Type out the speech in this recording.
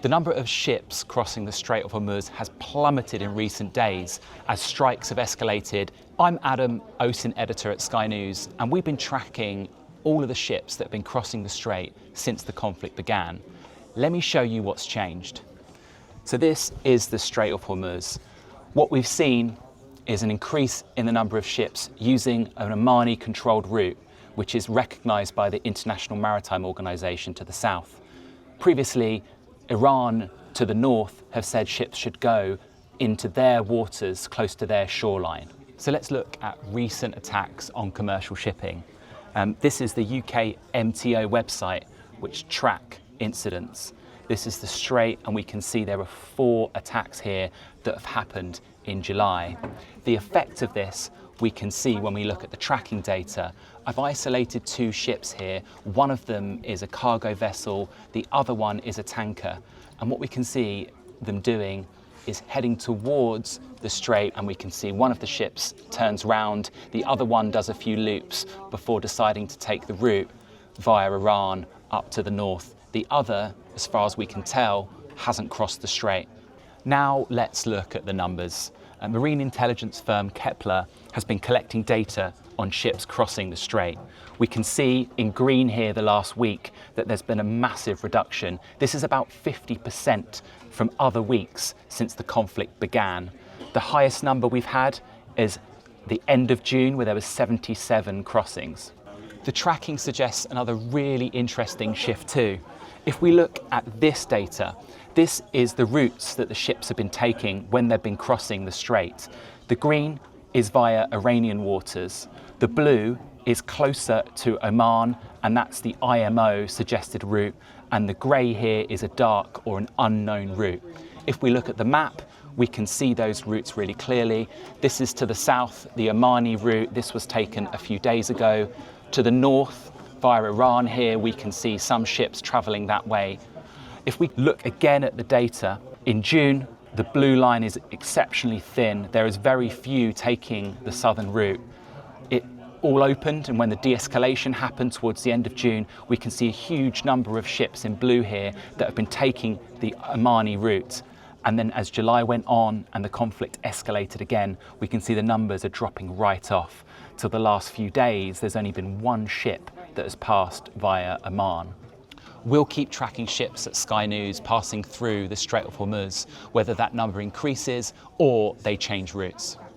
The number of ships crossing the Strait of Hormuz has plummeted in recent days as strikes have escalated. I'm Adam, OSINT editor at Sky News, and we've been tracking all of the ships that have been crossing the strait since the conflict began. Let me show you what's changed. So this is the Strait of Hormuz. What we've seen is an increase in the number of ships using an Omani-controlled route, which is recognised by the International Maritime Organization to the south. Previously, Iran to the north have said ships should go into their waters close to their shoreline. So let's look at recent attacks on commercial shipping. This is the UK MTO website, which track incidents. This is the Strait, and we can see there are 4 attacks here that have happened in July. The effect of this we can see when we look at the tracking data. I've isolated 2 ships here. One of them is a cargo vessel, the other one is a tanker. And what we can see them doing is heading towards the strait, and we can see one of the ships turns round, the other one does a few loops before deciding to take the route via Iran up to the north. The other, as far as we can tell, hasn't crossed the strait. Now let's look at the numbers. A marine intelligence firm Kepler has been collecting data on ships crossing the strait. We can see in green here the last week that there's been a massive reduction. This is about 50% from other weeks since the conflict began. The highest number we've had is the end of June, where there was 77 crossings. The tracking suggests another really interesting shift too. If we look at this data, this is the routes that the ships have been taking when they've been crossing the strait. The green is via Iranian waters. The blue is closer to Oman, and that's the IMO suggested route. And the grey here is a dark or an unknown route. If we look at the map, we can see those routes really clearly. This is to the south, the Omani route. This was taken a few days ago. To the north, via Iran here, we can see some ships travelling that way. If we look again at the data, in June, the blue line is exceptionally thin. There is very few taking the southern route. It all opened, and when the de-escalation happened towards the end of June, we can see a huge number of ships in blue here that have been taking the Omani route. And then as July went on and the conflict escalated again, we can see the numbers are dropping right off. Till the last few days, there's only been 1 ship that has passed via Oman. We'll keep tracking ships at Sky News passing through the Strait of Hormuz, whether that number increases or they change routes.